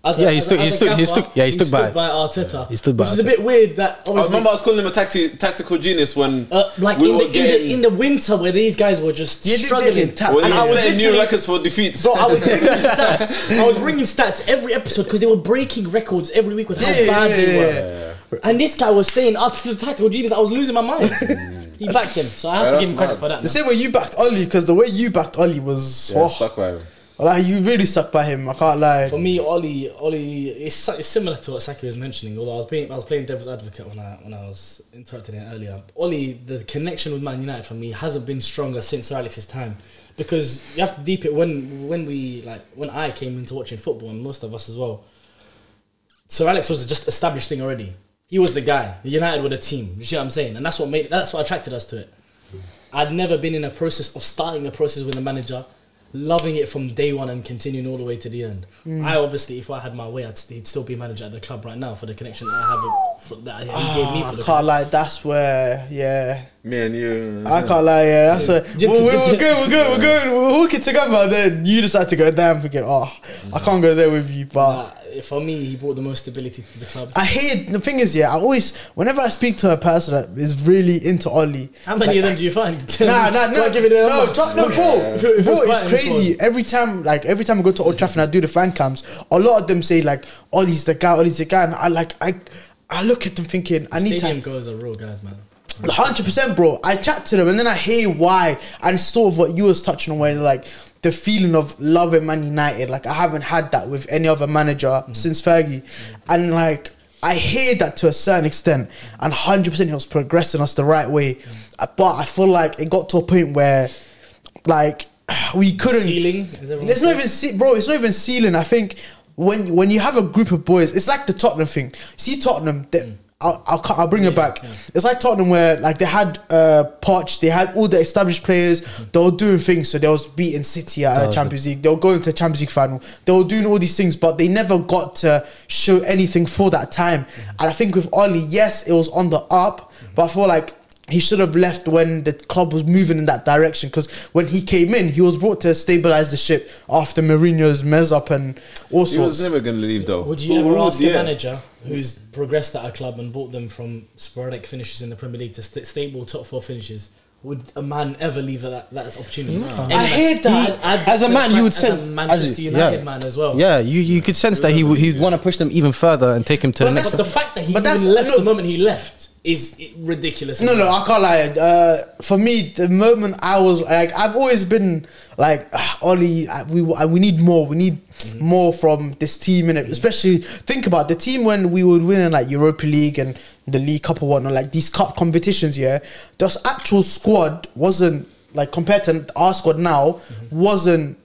He stood by Arteta. He stood by which is a bit weird that I remember I was calling him a tactical genius when like in the winter where these guys were just struggling. And I was setting new records for defeats. Bro, I was bringing stats every episode because they were breaking records every week with how bad they were. And this guy was saying after the tactical genius, I was losing my mind. He backed him, so I have to give him credit for that. The same way you backed Ollie, because the way you backed Ollie was stuck by him. Like you really stuck by him. I can't lie. For me, Ollie, it's similar to what Saki was mentioning. Although I was playing devil's advocate when I was interrupting it earlier. Ollie, the connection with Man United for me hasn't been stronger since Sir Alex's time, because you have to deep it when I came into watching football, and most of us as well. Sir Alex was just established thing already. He was the guy. United were the team. You see what I'm saying? And that's what attracted us to it. I'd never been in a process of starting a process with a manager, loving it from day one and continuing all the way to the end. I obviously, if I had my way, he'd still be manager at the club right now for the connection that I have that he gave me for the club. I can't lie, that's where, me and you. I can't lie, that's where we're going, we're walking together, then you decide to go there. I'm thinking, I can't go there with you, but for me, he brought the most stability to the club. I hate, the thing is, I always, whenever I speak to a person that is really into Ollie, how many of them do you find? No, it's crazy. Every time I go to Old Trafford and I do the fan cams, a lot of them say like, Ollie's the guy, and I look at them thinking, I need to. Stadium goers are real guys, man. 100%, bro. I chat to them and then I hear why, and it's sort of what you was touching on, where like the feeling of loving Man United. Like I haven't had that with any other manager since Fergie, and like I hear that to a certain extent, and 100% he was progressing us the right way, but I feel like it got to a point where like we couldn't. Ceiling. There's not even bro. It's not even ceiling. I think when you have a group of boys, it's like the Tottenham thing. See Tottenham. I'll bring it back. Yeah. It's like Tottenham, where like they had Poch, they had all the established players. They were doing things, so they was beating City at Champions League. They were going to the Champions League final. They were doing all these things, but they never got to show anything for that time. And I think with Ollie, yes, it was on the up, but I feel like he should have left when the club was moving in that direction, because when he came in, he was brought to stabilise the ship after Mourinho's mess up and all sorts. He was never going to leave though. Would you ever ask a manager who's progressed at a club and brought them from sporadic finishes in the Premier League to stable top 4 finishes, would a man ever leave that opportunity? No. I hate that. As a man, you would sense, as a Manchester United man as well. Yeah, you could sense that he'd want to push them even further and take him to the next. But the fact that he even left the moment he left is ridiculous. No, I can't lie. For me, the moment I was like, I've always been like, Ollie, we need more. We need more from this team, innit? Especially think about the team when we would win in like Europa League and the League Cup or whatnot, like these cup competitions. The actual squad wasn't like, compared to our squad now, wasn't.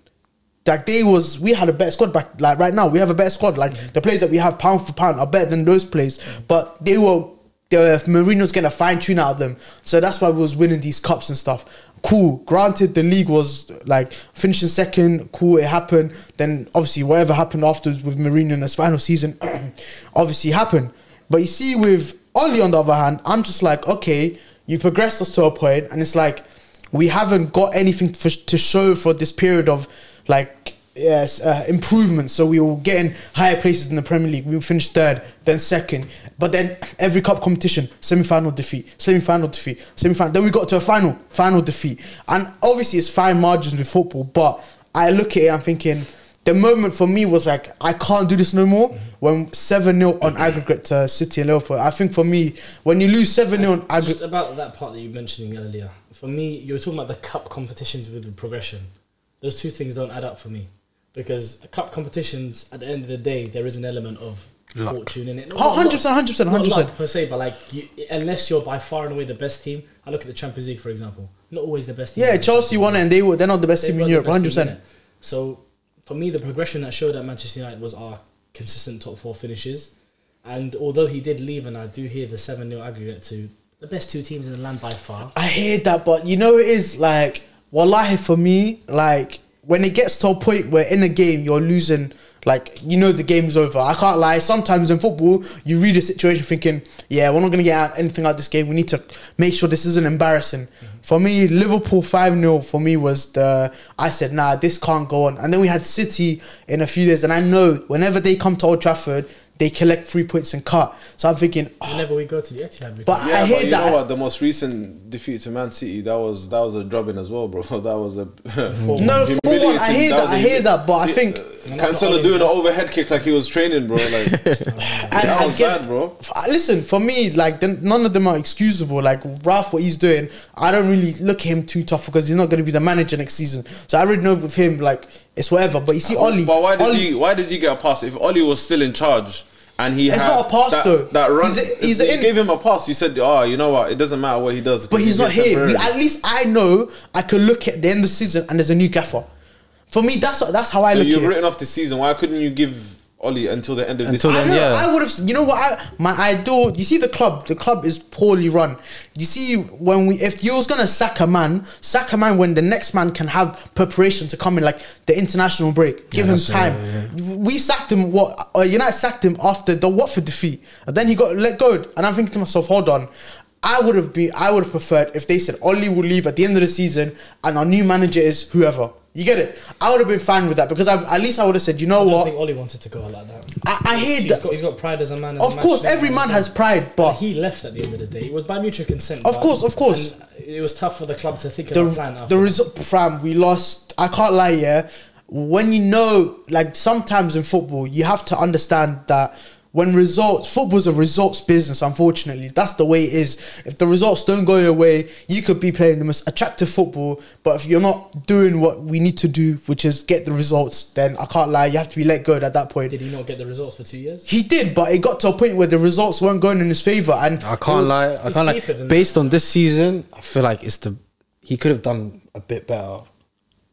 Like we had a better squad back. Like right now, we have a better squad. Like the players that we have pound for pound are better than those players. But Mourinho's getting a fine tune out of them, so that's why we was winning these cups and stuff. Cool. Granted, the league was like finishing second. Cool, it happened. Then obviously whatever happened afterwards with Mourinho in his final season, obviously happened. But you see, with Ollie on the other hand, I'm just like, okay, you progressed us to a point, and it's like we haven't got anything to show for this period of like improvement. So we were getting higher places in the Premier League. We finished third, then second, but then every cup competition, semi-final defeat, semi-final defeat, semi-final. Then we got to a final defeat, and obviously it's fine margins with football. But I look at it, I'm thinking the moment for me was like, I can't do this no more. When 7-0 on aggregate to City and Liverpool, I think for me, when you lose 7-0 on aggregate, just about that part that you were mentioning earlier. For me, you were talking about the cup competitions with the progression. Those two things don't add up for me. Because cup competitions, at the end of the day, there is an element of luck, fortune in it. 100%. Not luck per se, but like, unless you're by far and away the best team. I look at the Champions League, for example. Not always the best team. Yeah, Chelsea won it, and they're not the best team in Europe, 100%. So, for me, the progression that showed at Manchester United was our consistent top 4 finishes. And although he did leave, and I do hear the 7-0 aggregate to the best 2 teams in the land by far. I hear that, but you know, it is like, wallahi, for me, like, when it gets to a point where in a game you're losing, like, you know the game's over. I can't lie. Sometimes in football, you read a situation thinking, yeah, we're not going to get anything out of this game. We need to make sure this isn't embarrassing. For me, Liverpool 5-0 for me was I said, nah, this can't go on. And then we had City in a few days. And I know whenever they come to Old Trafford, they collect 3 points and cut. So I'm thinking, whenever we go to the Etihad, but I hear that. You know what? The most recent defeat to Man City, that was a drubbing as well, bro. That was a 4-1. I hear that. But I think Cancelo doing an overhead kick like he was training, bro. Like that was bad, bro. Listen, for me, like none of them are excusable. Like Ralph, what he's doing, I don't really look at him too tough because he's not going to be the manager next season. So I already know with him, like it's whatever. But you see, Oli. But why does he get a pass if Oli was still in charge? And it's not a pass though. That run, he gave him a pass. You said, "Oh, you know what? It doesn't matter what he does." But he's not here. At least I know I can look at the end of the season and there's a new gaffer. For me, that's how I look at it. So you've written off the season. Why couldn't you give Oli until the end of the season? I would have. You know what? My ideal. You see the club. The club is poorly run. You see if you was gonna sack a man when the next man can have preparation to come in, like the international break. Give him time. We sacked him. United sacked him after the Watford defeat, and then he got let go. And I'm thinking to myself, hold on. I would have preferred if they said Oli will leave at the end of the season and our new manager is whoever. You get it? I would have been fine with that because at least I would have said, you know what? I don't think Oli wanted to go like that. I hear that. He's got pride as a man. Of course, every man has pride, but he left at the end of the day. It was by mutual consent. Of course. And it was tough for the club to think of a plan after. The result, fam, we lost. I can't lie, yeah. When you know, like sometimes in football, you have to understand that. When football's a results business, unfortunately. That's the way it is. If the results don't go your way, you could be playing the most attractive football, but if you're not doing what we need to do, which is get the results, then I can't lie, you have to be let go at that point. Did he not get the results for 2 years? He did, but it got to a point where the results weren't going in his favour. And I can't lie. Based on this season, I feel like he could have done a bit better.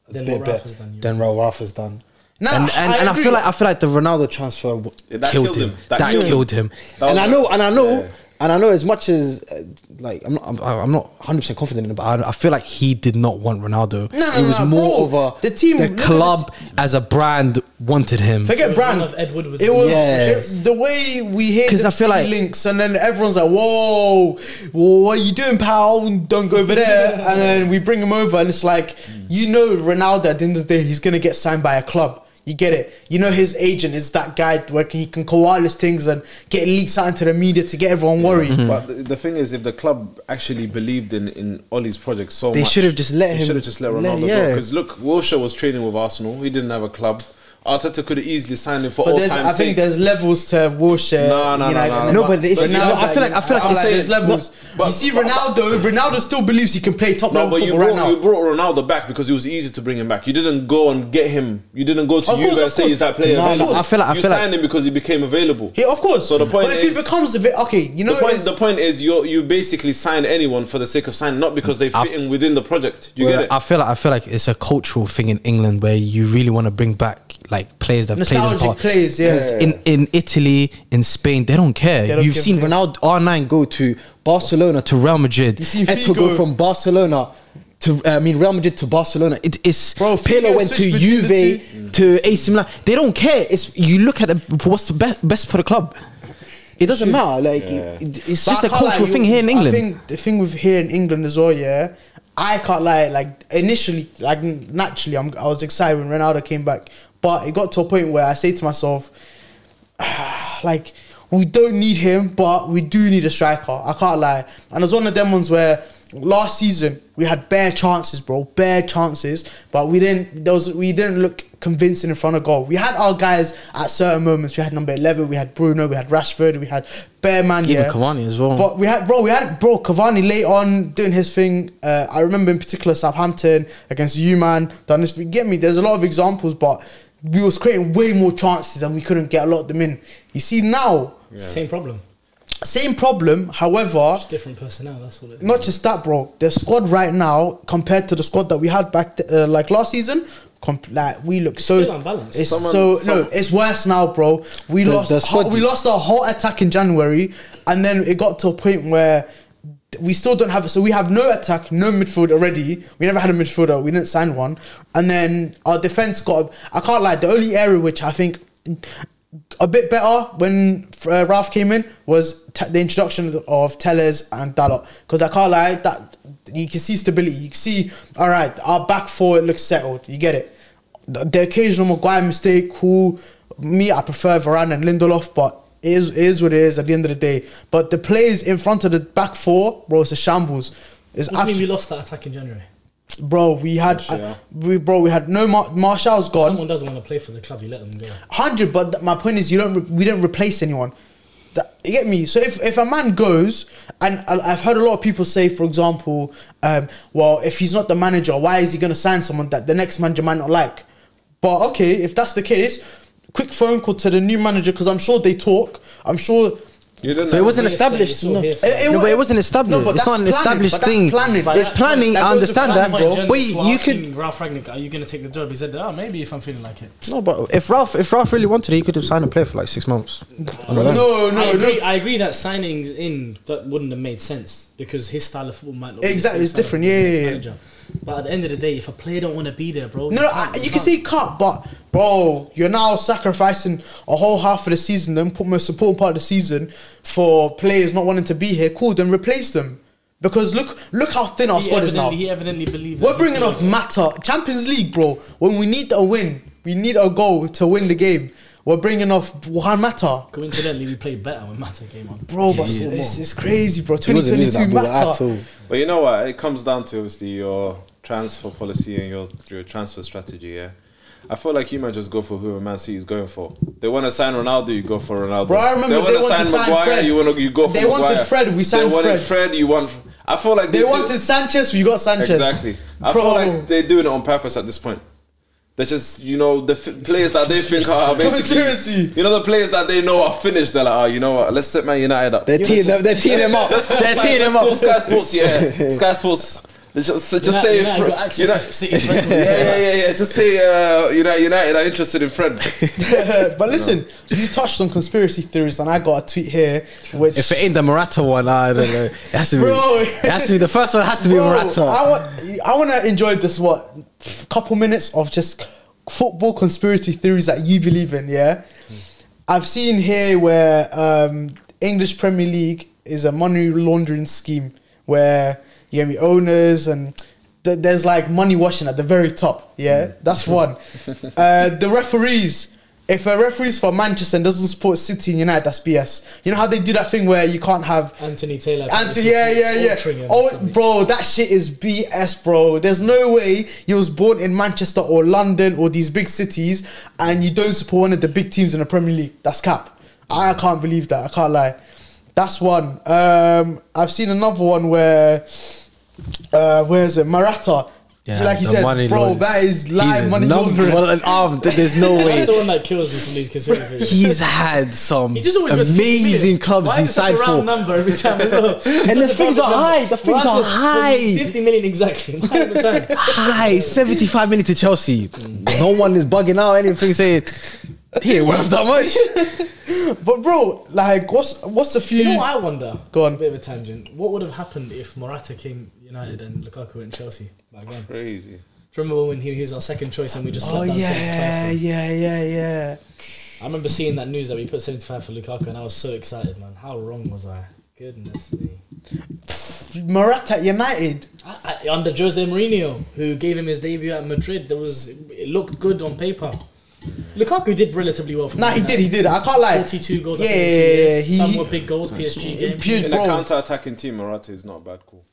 Than what Ralph has done. No, and I feel like the Ronaldo transfer killed him. That killed him. And I know as much as like I'm not 100% confident in it, but I feel like he did not want Ronaldo. It was more of the club as a brand wanted him. Forget brand. It was the way we hear the feel links, and then everyone's like, "Whoa, what are you doing, pal? Don't go over there." And then we bring him over, and it's like, Ronaldo at the end of the day, he's gonna get signed by a club. You get it. You know his agent is that guy where he can coalesce things and get leaks out into the media to get everyone worried. But the thing is, if the club actually believed in Oli's project so much, they should have just let Ronaldo go. Because look, Wilshere was training with Arsenal. He didn't have a club. Arteta could have easily signed him for all time. I think there's levels to Wilshere. No, but I feel like there's levels. You see, Ronaldo still believes he can play top level football right now. You brought Ronaldo back because it was easy to bring him back. You didn't go and get him. You didn't go to Juve and say he's that player. I feel like you signed him because he became available. Yeah, of course. So the point is, if he becomes the point is you basically sign anyone for the sake of signing, not because they fit in within the project. You get it? I feel like it's a cultural thing in England where you really want to bring back like players that played in the past. Players, yeah. In Italy, in Spain, they don't care. You've seen Ronaldo R9 go to Barcelona to Real Madrid. Eto'o go from Barcelona to Real Madrid to Barcelona. It's Pirlo went to Juve to AC Milan. They don't care. You look at them for what's the best for the club. It doesn't matter. Like it's just a cultural thing here in England. I think the thing with here in England as well, yeah. I can't lie. Like initially, like naturally, I was excited when Ronaldo came back, but it got to a point where I say to myself, like, we don't need him, but we do need a striker. I can't lie. And it was one of them ones where last season we had bare chances, bro, bare chances, but we didn't look convincing in front of goal. We had our guys at certain moments. We had number 11, we had Bruno, we had Rashford, we had bare man. Even Cavani as well. But we had Cavani late on doing his thing. I remember in particular Southampton against you, man. Done this. You get me? There's a lot of examples, but we was creating way more chances and we couldn't get a lot of them in. You see now, same problem. However, just different personnel. That's what it is. Not just that, bro. The squad right now compared to the squad that we had back like last season. We look so unbalanced. It's worse now, bro. We lost our whole attack in January, and then it got to a point where we still don't have. So we have no attack, no midfield already. We never had a midfielder. We didn't sign one, and then our defense got. I can't lie. The only area which I think a bit better when Ralph came in was the introduction of Tellez and Dalot, because I can't lie, that you can see stability. You can see, all right, our back four looks settled. You get it. The occasional Maguire mistake, cool. Me, I prefer Varane and Lindelof, but it is what it is at the end of the day. But the players in front of the back four, bro, it's a shambles. What do you mean we lost that attack in January? Bro, we had no Martial's gone. Someone doesn't want to play for the club, you let them go. 100, but my point is, we don't replace anyone. You get me? So if a man goes, and I've heard a lot of people say, for example, well, if he's not the manager, why is he going to sign someone that the next manager might not like? But okay, if that's the case, quick phone call to the new manager, because I'm sure they talk. I'm sure. But it wasn't established. But it wasn't established. No, it's not an established thing. It's planning. I understand that, bro. But you could. Ralph Rangnick, are you going to take the job? He said, maybe if I'm feeling like it. No, but if Ralph really wanted it, he could have signed a player for like 6 months. No. I agree that signings in that wouldn't have made sense because his style of football might not. Exactly, it's different. Yeah. But at the end of the day, if a player don't want to be there, bro, you can see cut, but bro, you're now sacrificing a whole half of the season, the most important part of the season, for players not wanting to be here. Cool, then replace them. Because look how thin our squad is now. He evidently believes. We're bringing off Mata, Champions League, bro. When we need a win, we need a goal to win the game. We're bringing off Juan Mata. Coincidentally, we played better when Mata came on. Bro, but it's crazy, bro. 2022 Mata. But you know what? It comes down to obviously your transfer policy and your transfer strategy, yeah? I feel like you might just go for who Man City is going for. They want to sign Ronaldo, you go for Ronaldo. Bro, I remember they wanted to sign Maguire, Fred. you go for They Maguire. wanted Fred, we signed Fred. They wanted Fred, you want... I feel like they wanted Sanchez, we got Sanchez. Exactly. I feel like they're doing it on purpose at this point. They're just, the players that they think are basically... Conspiracy. The players that they know are finished, they're like, you know what, let's set Man United up. They're teeing them up. They're teeing them up. Sky Sports, yeah. Sky Sports... Just say just say United are interested in Fred. But listen, you touched on conspiracy theories, and I got a tweet here which, if it ain't the Morata one, I don't know. It has to be. It has to be the first one. Has to be Morata. I want to enjoy this couple minutes of just football conspiracy theories that you believe in. Yeah, I've seen here where English Premier League is a money laundering scheme where you get owners and there's like money washing at the very top. Yeah, that's one. The referees. If a referee's for Manchester and doesn't support City and United, that's BS. You know how they do that thing where you can't have Anthony Taylor. Yeah. Oh, bro, that shit is BS, bro. There's no way you was born in Manchester or London or these big cities and you don't support one of the big teams in the Premier League. That's cap. I can't believe that. I can't lie. That's one. I've seen another one where where is it? Morata. Yeah, like you said, bro, that is live money laundering. There's no way. That's the one that kills me from these conspiracy. He's had some amazing clubs he signed for. Round number every time as well. And the things are high. The things are high. 50 million exactly. High. 75 million to Chelsea. No one is bugging out anything saying he ain't worth that much. But bro, like, what's a few? You know what I wonder? Go on. A bit of a tangent. What would have happened if Morata came United and Lukaku went Chelsea back then? Crazy. Remember when he was our second choice and we just slept down 75? Yeah. I remember seeing that news that we put 75 for Lukaku and I was so excited, man. How wrong was I? Goodness me. Morata at United under Jose Mourinho, who gave him his debut at Madrid. It looked good on paper. Lukaku did relatively well for me. He did. I can't lie. 42 goals. Yeah. Some were big goals. PSG game. In a counter-attacking team, Morata is not a bad call.